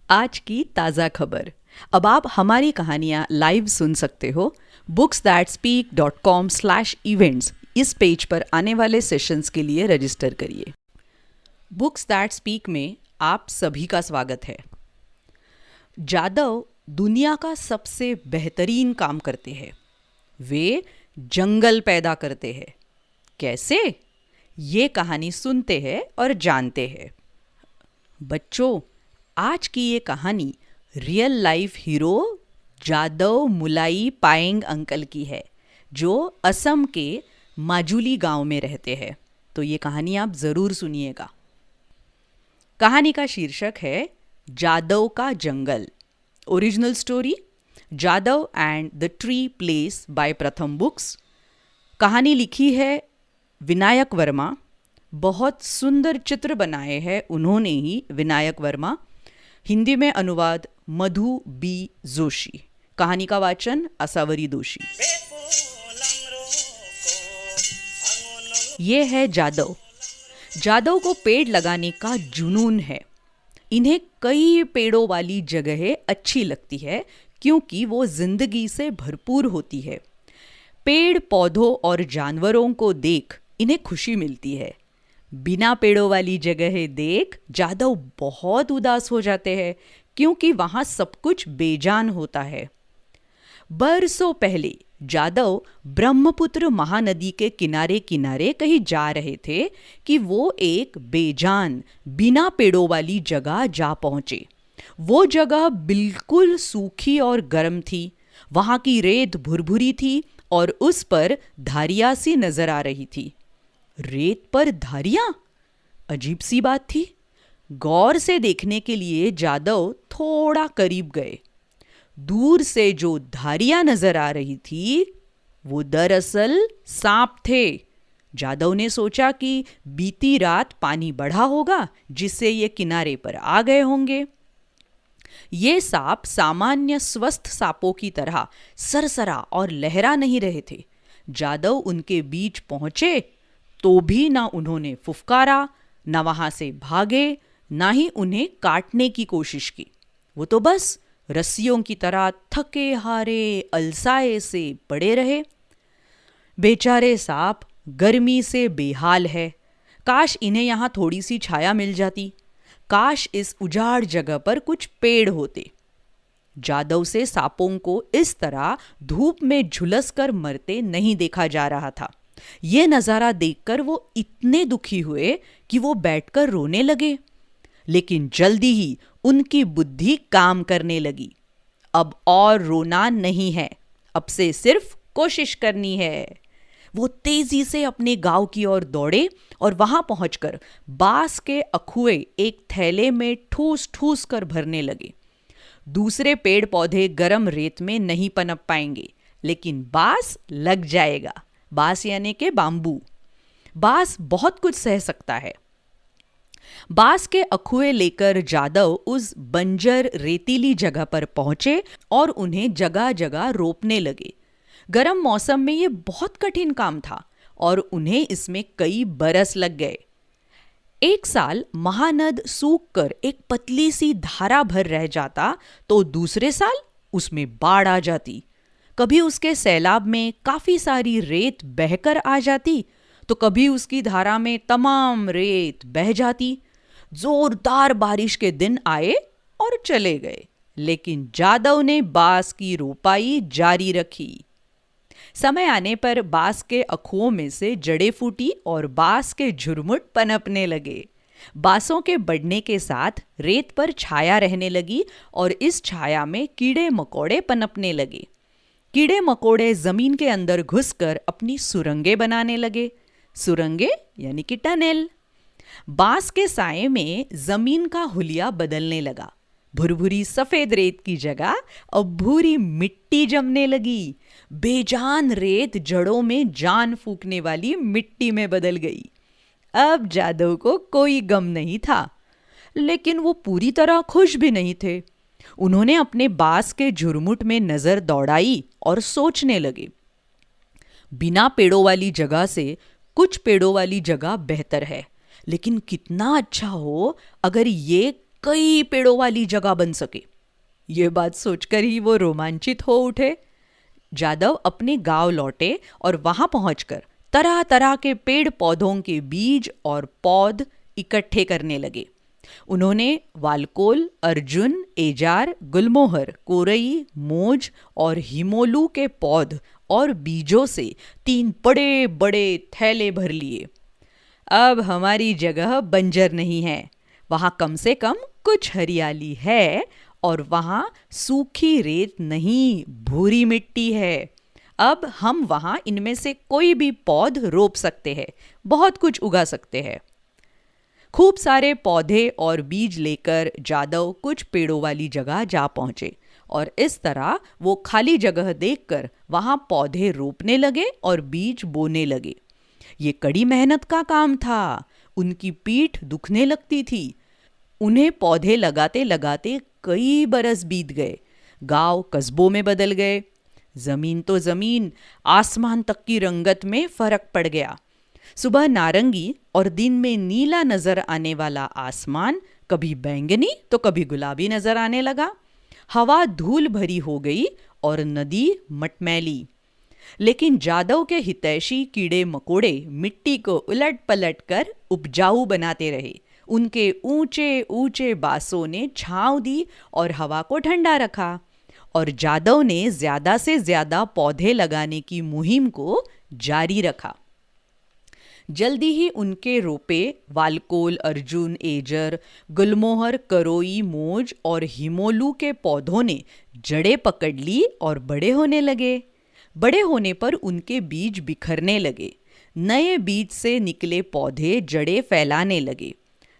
आज की ताज़ा खबर। अब आप हमारी कहानियाँ लाइव सुन सकते हो booksthatspeak.com/events इस पेज पर आने वाले सेशंस के लिए रजिस्टर करिए। बुक्स दैट स्पीक में आप सभी का स्वागत है। जादव दुनिया का सबसे बेहतरीन काम करते हैं। वे जंगल पैदा करते हैं। कैसे? ये कहानी सुनते हैं और जानते हैं। बच्चों, आज की ये कहानी रियल लाइफ हीरो जादव मुलाई पायेंग अंकल की है, जो असम के माजुली गांव में रहते हैं। तो ये कहानी आप ज़रूर सुनिएगा। कहानी का शीर्षक है जादव का जंगल। Original story Jadav and the tree place by Pratham books. कहानी लिखी है विनायक वर्मा। बहुत सुंदर चित्र बनाए हैं उन्होंने ही, विनायक वर्मा। हिंदी में अनुवाद मधु बी जोशी। कहानी का वाचन असावरी दोषी। ये है जादव। जादव को पेड़ लगाने का जुनून है। इन्हें कई पेड़ों वाली जगहें अच्छी लगती है क्योंकि वो जिंदगी से भरपूर होती है। पेड़ पौधों और जानवरों को देख इन्हें खुशी मिलती है। बिना पेड़ों वाली जगहें देख जादव बहुत उदास हो जाते हैं क्योंकि वहाँ सब कुछ बेजान होता है। बरसों पहले जादव ब्रह्मपुत्र महानदी के किनारे किनारे कहीं जा रहे थे कि वो एक बेजान बिना पेड़ों वाली जगह जा पहुँचे। वो जगह बिल्कुल सूखी और गर्म थी। वहाँ की रेत भुरभुरी थी और उस पर धारियाँ सी नजर आ रही थी। रेत पर धारियां? अजीब सी बात थी। गौर से देखने के लिए जादव थोड़ा करीब गए। दूर से जो धारियां नजर आ रही थी वो दरअसल सांप थे। जादव ने सोचा कि बीती रात पानी बढ़ा होगा जिससे ये किनारे पर आ गए होंगे। ये सांप सामान्य स्वस्थ सांपों की तरह सरसरा और लहरा नहीं रहे थे। जादव उनके बीच पहुंचे तो भी ना उन्होंने फुफकारा, ना वहां से भागे, ना ही उन्हें काटने की कोशिश की। वो तो बस रस्सियों की तरह थके हारे अलसाए से पड़े रहे। बेचारे सांप गर्मी से बेहाल है। काश इन्हें यहाँ थोड़ी सी छाया मिल जाती। काश इस उजाड़ जगह पर कुछ पेड़ होते। जादव से सांपों को इस तरह धूप में झुलस कर मरते नहीं देखा जा रहा था। ये नज़ारा देखकर वो इतने दुखी हुए कि वो बैठकर रोने लगे। लेकिन जल्दी ही उनकी बुद्धि काम करने लगी। अब और रोना नहीं है, अब से सिर्फ कोशिश करनी है। वो तेजी से अपने गांव की ओर दौड़े और वहां पहुंचकर बांस के अखुए एक थैले में ठूस ठूस कर भरने लगे। दूसरे पेड़ पौधे गर्म रेत में नहीं पनप पाएंगे, लेकिन बांस लग जाएगा। बांस यानी के बाम्बू। बांस बहुत कुछ सह सकता है। बांस के अखुए लेकर जादव उस बंजर रेतीली जगह पर पहुंचे और उन्हें जगह जगह रोपने लगे। गर्म मौसम में ये बहुत कठिन काम था और उन्हें इसमें कई बरस लग गए। एक साल महानद सूख कर एक पतली सी धारा भर रह जाता तो दूसरे साल उसमें बाढ़ आ जाती। कभी उसके सैलाब में काफी सारी रेत बहकर आ जाती तो कभी उसकी धारा में तमाम रेत बह जाती। जोरदार बारिश के दिन आए और चले गए, लेकिन जादव ने बांस की रोपाई जारी रखी। समय आने पर बांस के अखुओं में से जड़ें फूटी और बांस के झुरमुट पनपने लगे। बांसों के बढ़ने के साथ रेत पर छाया रहने लगी और इस छाया में कीड़े मकोड़े पनपने लगे। कीड़े मकोड़े जमीन के अंदर घुसकर अपनी सुरंगें बनाने लगे। सुरंगें यानी कि टनल। बांस के साए में जमीन का हुलिया बदलने लगा। भुरभुरी सफेद रेत की जगह अब भूरी मिट्टी जमने लगी। बेजान रेत जड़ों में जान फूंकने वाली मिट्टी में बदल गई। अब जादव को कोई गम नहीं था, लेकिन वो पूरी तरह खुश भी नहीं थे। उन्होंने अपने बांस के झुरमुट में नजर दौड़ाई और सोचने लगे, बिना पेड़ों वाली जगह से कुछ पेड़ों वाली जगह बेहतर है, लेकिन कितना अच्छा हो अगर ये कई पेड़ों वाली जगह बन सके। ये बात सोचकर ही वो रोमांचित हो उठे। जादव अपने गांव लौटे और वहां पहुंचकर तरह तरह के पेड़ पौधों के बीज और पौध इकट्ठे करने लगे। उन्होंने वालकोल, अर्जुन, एजार, गुलमोहर, कोरई, मोज और हिमोलू के पौध और बीजों से 3 बड़े बड़े थैले भर लिए। अब हमारी जगह बंजर नहीं है, वहां कम से कम कुछ हरियाली है और वहां सूखी रेत नहीं, भूरी मिट्टी है। अब हम वहां इनमें से कोई भी पौध रोप सकते हैं, बहुत कुछ उगा सकते हैं। खूब सारे पौधे और बीज लेकर जादव कुछ पेड़ों वाली जगह जा पहुंचे और इस तरह वो खाली जगह देखकर वहां पौधे रोपने लगे और बीज बोने लगे। ये कड़ी मेहनत का काम था। उनकी पीठ दुखने लगती थी। उन्हें पौधे लगाते लगाते कई बरस बीत गए। गांव कस्बों में बदल गए। जमीन तो जमीन, आसमान तक की रंगत में फर्क पड़ गया। सुबह नारंगी और दिन में नीला नजर आने वाला आसमान कभी बैंगनी तो कभी गुलाबी नजर आने लगा। हवा धूल भरी हो गई और नदी मटमैली। लेकिन जादव के हितैषी कीड़े मकोड़े मिट्टी को उलट पलट कर उपजाऊ बनाते रहे। उनके ऊंचे ऊंचे बासों ने छांव दी और हवा को ठंडा रखा। और जादव ने ज्यादा से ज्यादा पौधे लगाने की मुहिम को जारी रखा। जल्दी ही उनके रोपे वालकोल, अर्जुन, एजर, गुलमोहर, करोई, मोज और हिमोलू के पौधों ने जड़ें पकड़ ली और बड़े होने लगे। बड़े होने पर उनके बीज बिखरने लगे। नए बीज से निकले पौधे जड़ें फैलाने लगे।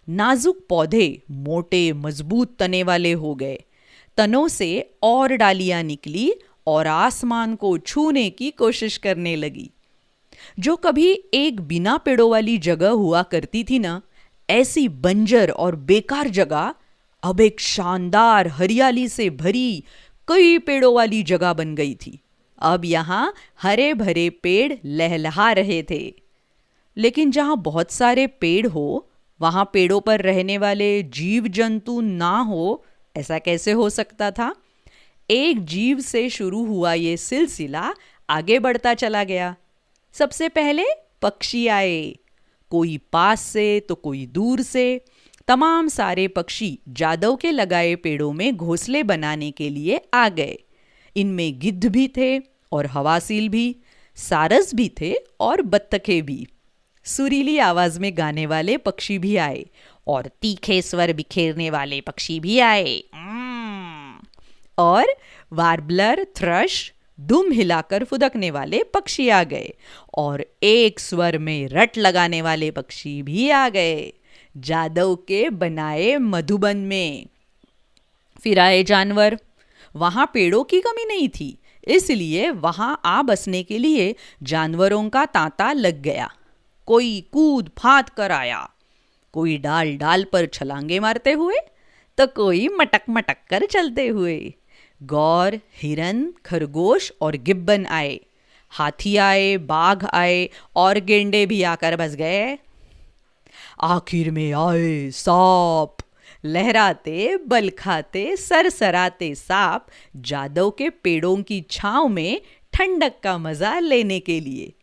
नाजुक पौधे मोटे मजबूत तने वाले हो गए। तनों से और डालियां निकली और आसमान को छूने की कोशिश करने लगी। जो कभी एक बिना पेड़ों वाली जगह हुआ करती थी ना, ऐसी बंजर और बेकार जगह अब एक शानदार हरियाली से भरी कई पेड़ों वाली जगह बन गई थी। अब यहाँ हरे भरे पेड़ लहलहा रहे थे। लेकिन जहाँ बहुत सारे पेड़ हो वहाँ पेड़ों पर रहने वाले जीव जंतु ना हो, ऐसा कैसे हो सकता था? एक जीव से शुरू हुआ ये सिलसिला आगे बढ़ता चला गया। सबसे पहले पक्षी आए, कोई पास से तो कोई दूर से। तमाम सारे पक्षी जादव के लगाए पेड़ों में घोंसले बनाने के लिए आ गए। इनमें गिद्ध भी थे और हवासील भी, सारस भी थे और बत्तखें भी। सुरीली आवाज में गाने वाले पक्षी भी आए और तीखे स्वर बिखेरने वाले पक्षी भी आए। और वार्बलर, थ्रश, दुम हिलाकर फुदकने वाले पक्षी आ गए और एक स्वर में रट लगाने वाले पक्षी भी आ गए जादव के बनाए मधुबन में। फिर आए जानवर। वहां पेड़ों की कमी नहीं थी, इसलिए वहां आ बसने के लिए जानवरों का तांता लग गया। कोई कूद फांद कर आया, कोई डाल डाल पर छलांगे मारते हुए तो कोई मटक मटक कर चलते हुए। गौर, हिरन, खरगोश और गिब्बन आए। हाथी आए, बाघ आए और गेंडे भी आकर बस गए। आखिर में आए सांप। लहराते, बल खाते, सरसराते सांप जादव के पेड़ों की छांव में ठंडक का मजा लेने के लिए।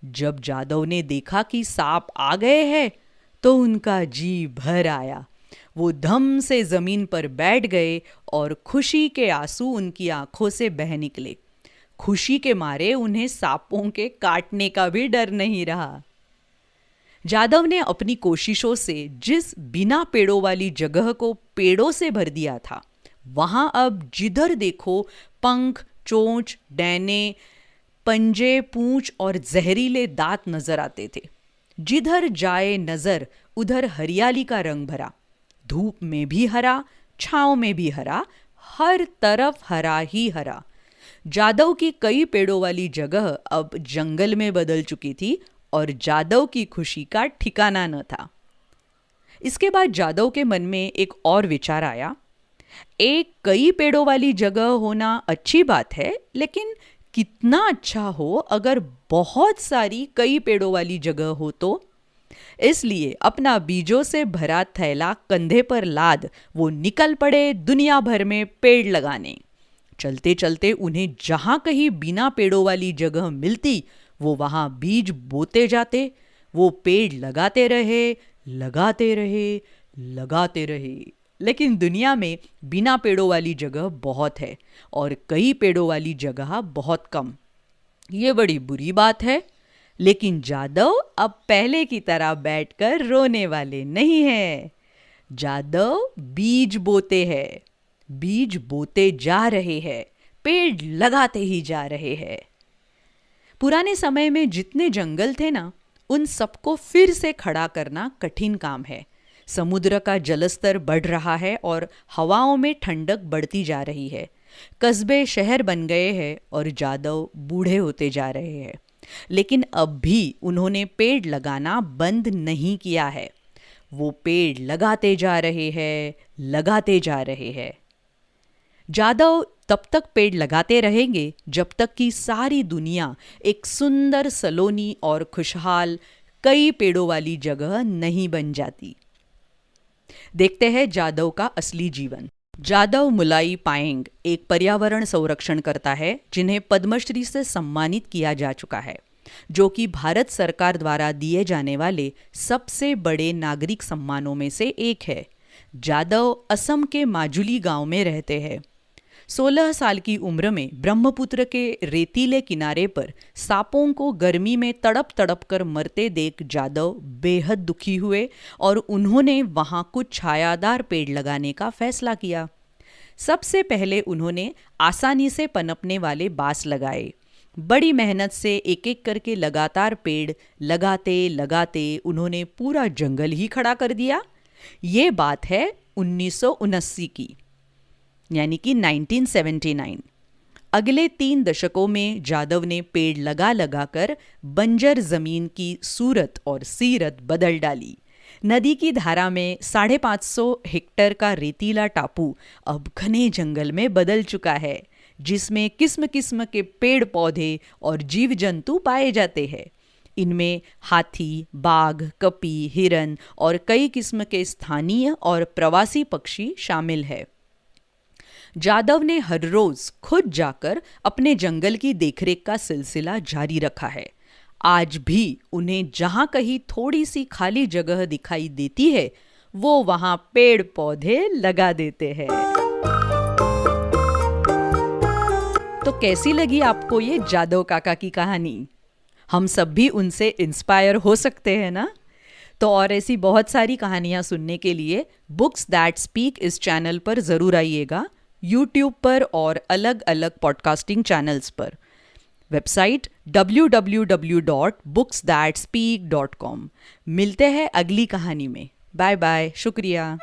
जब जादव ने देखा कि सांप आ गए हैं तो उनका जी भर आया। वो धम से जमीन पर बैठ गए और खुशी के आंसू उनकी आंखों से बह निकले। खुशी के मारे उन्हें सांपों के काटने का भी डर नहीं रहा। जादव ने अपनी कोशिशों से जिस बिना पेड़ों वाली जगह को पेड़ों से भर दिया था, वहां अब जिधर देखो पंख, चोंच, डैने, पंजे, पूंछ और जहरीले दांत नजर आते थे। जिधर जाए नजर उधर हरियाली का रंग भरा। धूप में भी हरा, छांव में भी हरा, हर तरफ हरा ही हरा। जादव की कई पेड़ों वाली जगह अब जंगल में बदल चुकी थी और जादव की खुशी का ठिकाना न था। इसके बाद जादव के मन में एक और विचार आया। एक कई पेड़ों वाली जगह होना अच्छी बात है, लेकिन कितना अच्छा हो अगर बहुत सारी कई पेड़ों वाली जगह हो तो। इसलिए अपना बीजों से भरा थैला कंधे पर लाद वो निकल पड़े दुनिया भर में पेड़ लगाने। चलते चलते उन्हें जहां कहीं बिना पेड़ों वाली जगह मिलती वो वहां बीज बोते जाते। वो पेड़ लगाते रहे, लगाते रहे, लगाते रहे। लेकिन दुनिया में बिना पेड़ों वाली जगह बहुत है और कई पेड़ों वाली जगह बहुत कम। ये बड़ी बुरी बात है। लेकिन जादव अब पहले की तरह बैठकर रोने वाले नहीं हैं। जादव बीज बोते हैं, बीज बोते जा रहे हैं, पेड़ लगाते ही जा रहे हैं। पुराने समय में जितने जंगल थे ना, उन सबको फिर से खड़ा करना कठिन काम है। समुद्र का जलस्तर बढ़ रहा है और हवाओं में ठंडक बढ़ती जा रही है। कस्बे शहर बन गए हैं और जादव बूढ़े होते जा रहे हैं। लेकिन अब भी उन्होंने पेड़ लगाना बंद नहीं किया है। वो पेड़ लगाते जा रहे हैं, लगाते जा रहे हैं। जादव तब तक पेड़ लगाते रहेंगे जब तक कि सारी दुनिया एक सुंदर सलोनी और खुशहाल कई पेड़ों वाली जगह नहीं बन जाती। देखते हैं जादव का असली जीवन। जादव मुलाई पाएंग एक पर्यावरण संरक्षण करता है जिन्हें पद्मश्री से सम्मानित किया जा चुका है, जो कि भारत सरकार द्वारा दिए जाने वाले सबसे बड़े नागरिक सम्मानों में से एक है। जादव असम के माजुली गांव में रहते हैं। 16 साल की उम्र में ब्रह्मपुत्र के रेतीले किनारे पर सांपों को गर्मी में तड़प तड़प कर मरते देख जादव बेहद दुखी हुए और उन्होंने वहां कुछ छायादार पेड़ लगाने का फैसला किया। सबसे पहले उन्होंने आसानी से पनपने वाले बांस लगाए। बड़ी मेहनत से एक एक करके लगातार पेड़ लगाते लगाते उन्होंने पूरा जंगल ही खड़ा कर दिया। ये बात है 1979 की, यानी कि 1979। अगले 3 दशकों में जादव ने पेड़ लगा लगा कर बंजर जमीन की सूरत और सीरत बदल डाली। नदी की धारा में 550 हेक्टेयर का रेतीला टापू अब घने जंगल में बदल चुका है, जिसमें किस्म किस्म के पेड़ पौधे और जीव जंतु पाए जाते हैं। इनमें हाथी, बाघ, कपी, हिरन और कई किस्म के स्थानीय और प्रवासी पक्षी शामिल है। जादव ने हर रोज खुद जाकर अपने जंगल की देखरेख का सिलसिला जारी रखा है। आज भी उन्हें जहां कहीं थोड़ी सी खाली जगह दिखाई देती है, वो वहां पेड़ पौधे लगा देते हैं। तो कैसी लगी आपको ये जादव काका की कहानी? हम सब भी उनसे इंस्पायर हो सकते हैं ना? तो और ऐसी बहुत सारी कहानियां सुनने के लिए बुक्स दैट स्पीक इस चैनल पर ज़रूर आइएगा, यूट्यूब पर और अलग अलग पॉडकास्टिंग चैनल्स पर। Website www.booksthatspeak.com। मिलते हैं अगली कहानी में। बाय बाय, शुक्रिया।